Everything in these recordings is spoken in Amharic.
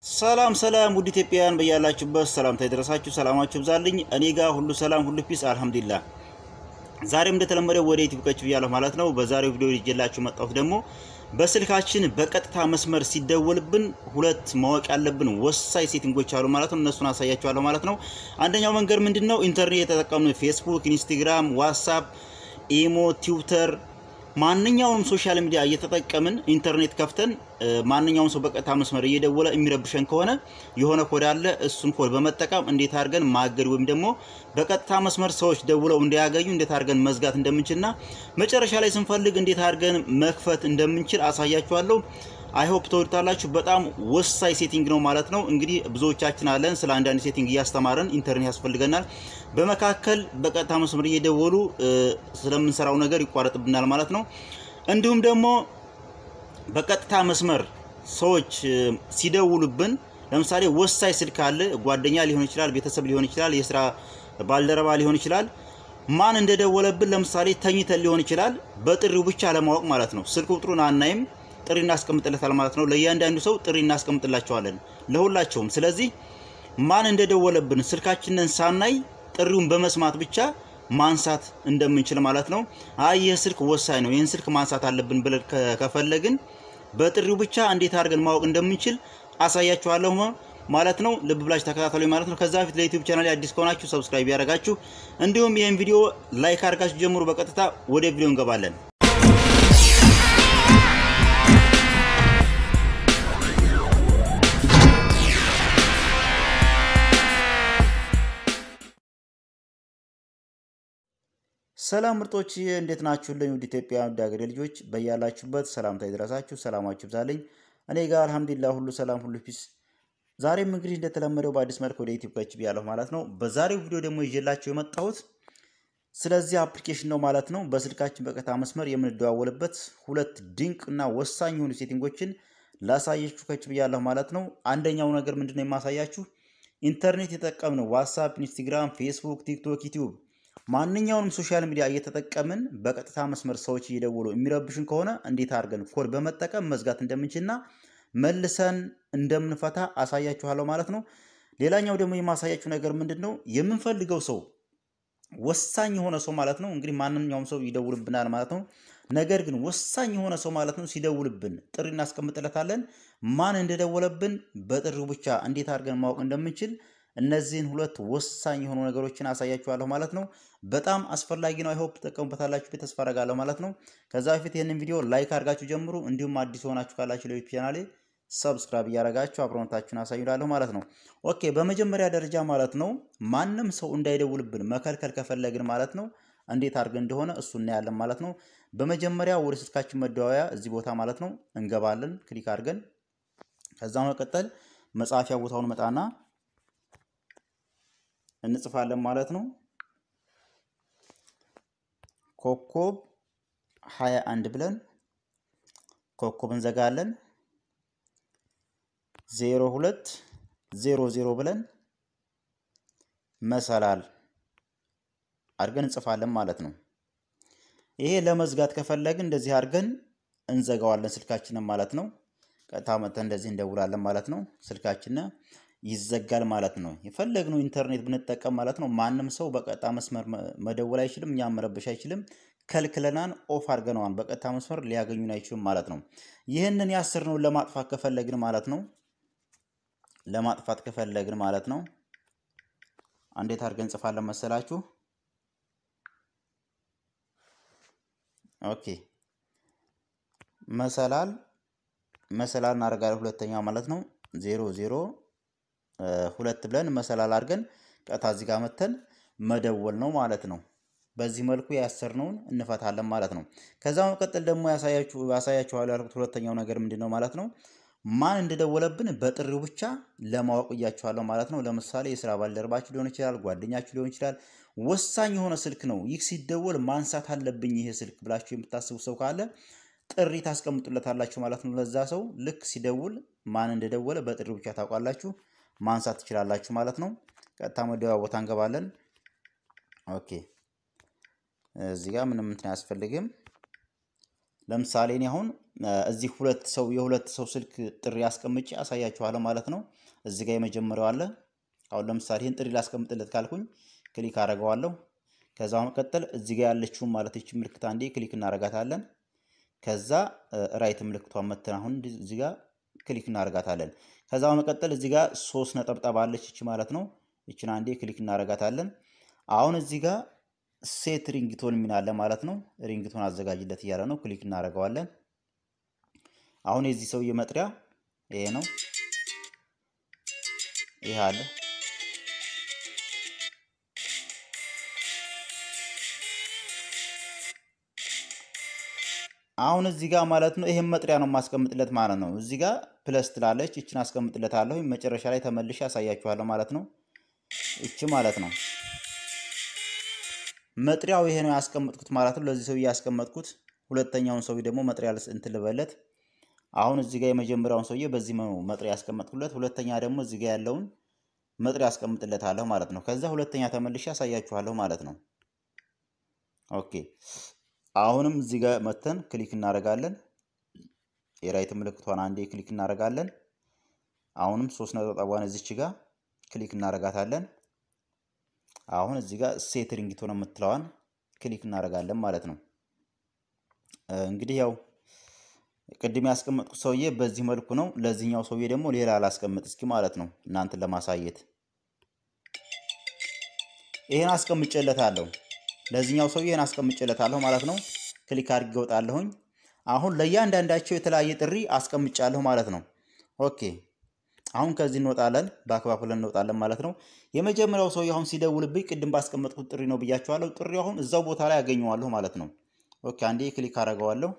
ሰላም ውድ ኢትዮጵያውያን በያላችሁበት ሰላምታ ይድረሳችሁ ሰላማችሁ ይብዛልኝ እኔ ጋር ሁሉ ሰላም ሁሉ ፒስ አልহামዱሊላህ ዛሬም እንደተለመደው ወደ ዩቲዩብ ከች ብያለሁ ማለት ነው በዛሬው ቪዲዮ ይዤላችሁ መጣሁት ደግሞ በስልካችን በቀጥታ መስመር ሲደወልብን ሁለት ማወቅ ያለብን ወሳኝ ሴቲንጎች አሉ ማለት ነው እነሱን አሳያችኋለሁ ማለት ነው አንደኛው መንገድ ምንድነው ኢንተርኔት የተጠቀምነው ፌስቡክ ኢንስታግራም ዋትስአፕ ኢሞ ትዊተር ማንኛውንም ሶሻል ሚዲያ እየተጠቀምን ኢንተርኔት ከፍተን ማንኛውም ሰው በቀጥታ መስመር እየደወለ የሚረብሸን ከሆነ የሆነ ኮድ አለ እሱን ኮድ በመጠቀም እንዴት አድርገን ማገድ ወይም ደግሞ በቀጥታ መስመር ሰዎች ደውለው እንዲያገኙ እንዴት አድርገን መዝጋት እንደምንችልና መጨረሻ ላይ ስንፈልግ እንዴት አድርገን መክፈት እንደምንችል አሳያችኋለሁ አይ ሆፕ ተወርታላችሁ በጣም ወሳኝ ሴቲንግ ነው ማለት ነው እንግዲህ ብዙዎቻችን አለን ስለ አንዳንድ ሴቲንግ ያስተማረን ኢንተርኔት ያስፈልገናል በመካከል በቀጥታ መስመር እየደወሉ ስለምንሰራው ነገር ይቋረጥብናል ማለት ነው እንዲሁም ደግሞ በቀጥታ መስመር ሰዎች ሲደውሉብን ለምሳሌ ወሳኝ ስልክ አለ ጓደኛ ሊሆን ይችላል ቤተሰብ ሊሆን ይችላል የሥራ ባልደረባ ሊሆን ይችላል ማን እንደደወለብን ለምሳሌ ተኝተን ሊሆን ይችላል በጥሪው ብቻ ለማወቅ ማለት ነው ስልክ ቁጥሩን አናይም ጥሪ እናስቀምጥለታል ማለት ነው ለእያንዳንዱ ሰው ጥሪ እናስቀምጥላቸዋለን ለሁላቸውም ስለዚህ ማን እንደደወለብን ስልካችንን ሳናይ ጥሪውን በመስማት ብቻ ማንሳት እንደምንችል ማለት ነው አይ የስልክ ወሳኝ ነው ይሄን ስልክ ማንሳት አለብን ብለን ከፈለግን በጥሪው ብቻ እንዴት አድርገን ማወቅ እንደምንችል አሳያችኋለሁ ማለት ነው ልብ ብላችሁ ተከታተሉኝ ማለት ነው ከዛ በፊት ለዩቲዩብ ቻናሌ አዲስ ከሆናችሁ ሰብስክራይብ ያደርጋችሁ እንዲሁም ይሄን ቪዲዮ ላይክ አድርጋችሁ ጀምሩ በቀጥታ ወደ ቪዲዮ እንገባለን ሰላም ምርጦች እንዴት ናችሁልኝ ውድ ኢትዮጵያውያን ዳገሬ ልጆች በያላችሁበት ሰላምታ ይድረሳችሁ ሰላማችሁ ይብዛልኝ እኔ ጋር አልহামዱሊላህ ሁሉ ሰላም ሁሉ ፒስ ዛሬም እንግዲህ እንደተለመደው በአዲስ መልኩ ወደ ዩቲዩብ ከች ብያለሁ ማለት ነው በዛሬው ቪዲዮ ደግሞ ይዤላችሁ የመጣሁት ስለዚህ አፕሊኬሽን ነው ማለት ነው በስልካችን በቀጥታ መስመር የምንደዋወልበት ሁለት ድንቅና ወሳኝ የሆኑ ሴቲንጎችን ላሳያችሁ ከች ብያለሁ ማለት ነው አንደኛው ነገር ምንድነው የማሳያችሁ ኢንተርኔት የተጠቀምነው ዋትስአፕ ኢንስታግራም ፌስቡክ ቲክቶክ ዩቲዩብ ማንኛውንም ሶሻል ሚዲያ እየተጠቀምን በቀጥታ መስመር ሰዎች እየደወሉ የሚረብሹን ከሆነ እንዴት አድርገን ኮድ በመጠቀም መዝጋት እንደምንችልና መልሰን እንደምንፈታ አሳያችኋለሁ ማለት ነው ሌላኛው ደግሞ የማሳያችሁ ነገር ምንድነው የምንፈልገው ሰው ወሳኝ የሆነ ሰው ማለት ነው እንግዲህ ማንኛውም ሰው ይደውልብናል ማለት ነው ነገር ግን ወሳኝ የሆነ ሰው ማለት ነው ሲደውልብን ጥሪ እናስቀምጥለታለን ማን እንደደወለብን በጥሪው ብቻ እንዴት አድርገን ማወቅ እንደምንችል እነዚህን ሁለት ወሳኝ የሆኑ ነገሮችን አሳያችኋለሁ ማለት ነው በጣም አስፈላጊ ነው አይ ሆፕ ተቀምጣላችሁ ተስፋ አደርጋለሁ ማለት ነው ከዛ በፊት ይሄንን ቪዲዮ ላይክ አድርጋችሁ ጀምሩ እንዲሁም አዲስ ሆናችሁ ካላችሁ ለዩቲዩብ ቻናሌ ሰብስክራይብ ያደርጋችሁ አብሮነታችሁን አሳዩላለሁ ማለት ነው ኦኬ በመጀመሪያ ደረጃ ማለት ነው ማንንም ሰው እንዳይደውልብን መከልከል ከፈለግን ማለት ነው እንዴት አድርገን እንደሆነ እሱ እናያለን ማለት ነው በመጀመሪያ ወደ ስልካችን መደዋወያ እዚህ ቦታ ማለት ነው እንገባለን ክሊክ አድርገን ከዛ መቀጠል መጻፊያ ቦታውን መጣና እንጽፋለን ማለት ነው ኮኮብ 21 ብለን ኮኮብ እንዘጋለን 0200 ብለን መሰላል አድርገን እንጽፋለን ማለት ነው ይሄ ለመዝጋት ከፈለግን እንደዚህ አድርገን እንዘጋዋለን ስልካችንን ማለት ነው ቀጥታ መተን እንደዚህ እንደውላለን ማለት ነው ስልካችንን ይዘጋል ማለት ነው የፈለግነው ኢንተርኔት ብንጠቀም ማለት ነው ማንንም ሰው በቀጥታ መስመር መደወል አይችልም እኛም መረበሽ አይችልም ከልክለናን ኦፍ አድርገናል በቀጥታ መስመር ሊያገኙን አይችሉም ማለት ነው ይሄንን ያሰርነው ለማጥፋት ከፈለግን ማለት ነው ለማጥፋት ከፈለግን ማለት ነው እንዴት አድርገን ጽፋለን መሰላችሁ ኦኬ መሰላል እናደርጋለን ሁለተኛው ማለት ነው 00 ሁለት ብለን መሰላል አድርገን ቀጥታ እዚህ ጋር መተን መደወል ነው ማለት ነው በዚህ መልኩ ያሰርነውን እንፈታለን ማለት ነው ከዛው መቀጠል ደግሞ ያሳያችኋለሁ ያልኩት ሁለተኛው ነገር ምንድነው ማለት ነው ማን እንደደወለብን በጥሪው ብቻ ለማወቅ ያያችኋለሁ ማለት ነው ለምሳሌ የሥራ ባልደረባችሁ ሊሆን ይችላል ጓደኛችሁ ሊሆን ይችላል ወሳኝ የሆነ ስልክ ነው ይህ ሲደወል ማንሳት አለብኝ ይሄ ስልክ ብላችሁ የምታስቡ ሰው ካለ ጥሪ ታስቀምጡለታላችሁ ማለት ነው ለዛ ሰው ልክ ሲደውል ማን እንደደወለ በጥሪው ብቻ ታውቃላችሁ ማንሳት ትችላላችሁ ማለት ነው ቀጥታ መደወያ ቦታ እንገባለን ኦኬ እዚህ ጋር ምንም እንትን ያስፈልግም ለምሳሌ እኔ አሁን እዚህ የሁለት ሰው ስልክ ጥሪ አስቀምጬ አሳያችኋለሁ ማለት ነው። እዚህ ጋር የመጀመሪያው አለ። አሁን ለምሳሌ ይሄን ጥሪ ላስቀምጥለት ካልኩኝ ክሊክ አደርገዋለሁ። ከዛ በመቀጠል እዚህ ጋር ያለችው ማለት እቺ ምልክት አንዴ ክሊክ እናደርጋታለን። ከዛ ራይት ምልክቷን መተን አሁን እዚህ ጋር ክሊክ እናደርጋታለን። ከዛ በመቀጠል እዚህ ጋር 3 ነጠብጣብ አለች እቺ ማለት ነው። እቺን አንዴ ክሊክ እናደርጋታለን። አሁን እዚህ ጋር ሴት ሪንግቶን ሚናለ ማለት ነው። ሪንግቶን አዘጋጅለት እያለ ነው። ክሊክ እናደርገዋለን። አሁን የዚህ ሰውዬ መጥሪያ ይሄ ነው። ይሄ አለ። አሁን እዚህ ጋር ማለት ነው ይሄን መጥሪያ ነው ማስቀምጥለት ማለት ነው። እዚህ ጋር ፕለስ ትላለች እቺን አስቀምጥለታለሁ። መጨረሻ ላይ ተመልሼ አሳያችኋለሁ ማለት ነው። እቺ ማለት ነው መጥሪያው ይሄ ነው ያስቀምጥኩት ማለት ነው። ለዚህ ሰው ያስቀምጥኩት ሁለተኛውን ሰው ደግሞ መጥሪያ እንትን ልበለት። አሁን እዚህ ጋር የመጀመሪያውን ሰውዬ በዚህ ነው መጥሪያ ያስቀምጥኩለት። ሁለተኛ ደግሞ እዚህ ጋር ያለውን መጥሪያ ያስቀምጥለታለሁ ማለት ነው። ከዛ ሁለተኛ ተመልሼ አሳያችኋለሁ ማለት ነው። ኦኬ አሁንም እዚህ ጋር መተን ክሊክ እናደርጋለን። የራይት ምልክቷን አንዴ ክሊክ እናደርጋለን። አሁንም 3 ነጠብጣቧን እዚች ጋር ክሊክ እናደርጋታለን። አሁን እዚህ ጋር ሴት ሪንግቶን የምትለዋን ክሊክ እናደርጋለን ማለት ነው። እንግዲህ ያው ቅድም ያስቀመጥኩት ሰውዬ በዚህ መልኩ ነው። ለዚህኛው ሰውዬ ደግሞ ሌላ አላስቀምጥ እስኪ ማለት ነው እናንተን ለማሳየት። ይሄን አስቀምጬለታለሁ። ለዚህኛው ሰውዬ ይሄን አስቀምጬለታለሁ ማለት ነው። ክሊክ አድርጌ ወጣለሁኝ። አሁን ለእያንዳንዳቸው የተለያየ ጥሪ አስቀምጫለሁ ማለት ነው። ኦኬ አሁን ከዚህ እንወጣለን። ባክባክለን እንወጣለን ማለት ነው። የመጀመሪያው ሰውዬ አሁን ሲደውልብኝ ቅድም ባስቀመጥኩት ጥሪ ነው ብያችኋለሁ። ጥሪው አሁን እዛው ቦታ ላይ ያገኘዋለሁ ማለት ነው። ኦኬ አንዴ ክሊክ አደርገዋለሁ።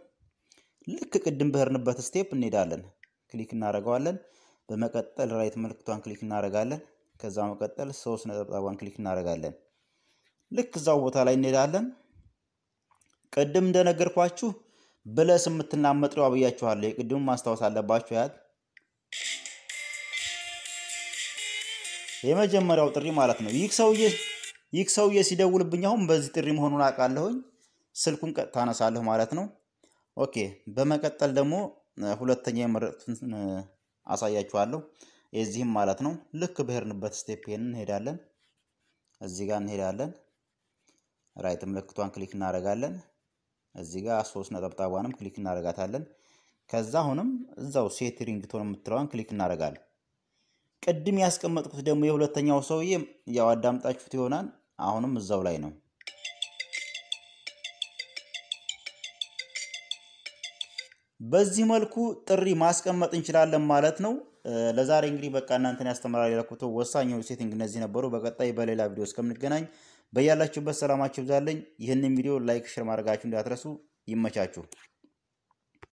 ልክ ቅድም በህርንበት ስቴፕ እንሄዳለን። ክሊክ እናደርገዋለን። በመቀጠል ራይት ምልክቷን ክሊክ እናደርጋለን። ከዛ በመቀጠል 3 ነጠብጣቧን ክሊክ እናደርጋለን። ልክ እዛው ቦታ ላይ እንሄዳለን። ቅድም እንደነገርኳችሁ ብለስ የምትናመጥሪው አብያችኋለሁ። የቅድም ማስታወስ አለባችሁ። ያት የመጀመሪያው ጥሪ ማለት ነው። ይህ ሰውዬ ሲደውልብኝ አሁን በዚህ ጥሪ መሆኑን አውቃለሁኝ። ስልኩን ቀጥታ አነሳለሁ ማለት ነው። ኦኬ በመቀጠል ደግሞ ሁለተኛ የመረጥኩትን አሳያችኋለሁ። የዚህም ማለት ነው ልክ በህርንበት ስቴፕ እንሄዳለን። እዚህ ጋር እንሄዳለን። ራይት ምልክቷን ክሊክ እናደርጋለን። እዚህ ጋር 3 ነጠብጣቧንም ክሊክ እናደርጋታለን። ከዛ አሁንም እዛው ሴት ሪንግቶን የምትለዋን ክሊክ እናደርጋለን። ቅድም ያስቀመጥኩት ደግሞ የሁለተኛው ሰውዬ ያው አዳምጣችሁት ይሆናል። አሁንም እዛው ላይ ነው። በዚህ መልኩ ጥሪ ማስቀመጥ እንችላለን ማለት ነው። ለዛሬ እንግዲህ በቃ እናንተን ያስተምራል ያልኩት ወሳኝ ሴቲንግ እነዚህ ነበሩ። በቀጣይ በሌላ ቪዲዮ እስከምንገናኝ በያላችሁበት ሰላማችሁ ይብዛልኝ። ይህንን ቪዲዮ ላይክ ሼር ማድረጋችሁ እንዳትረሱ። ይመቻችሁ።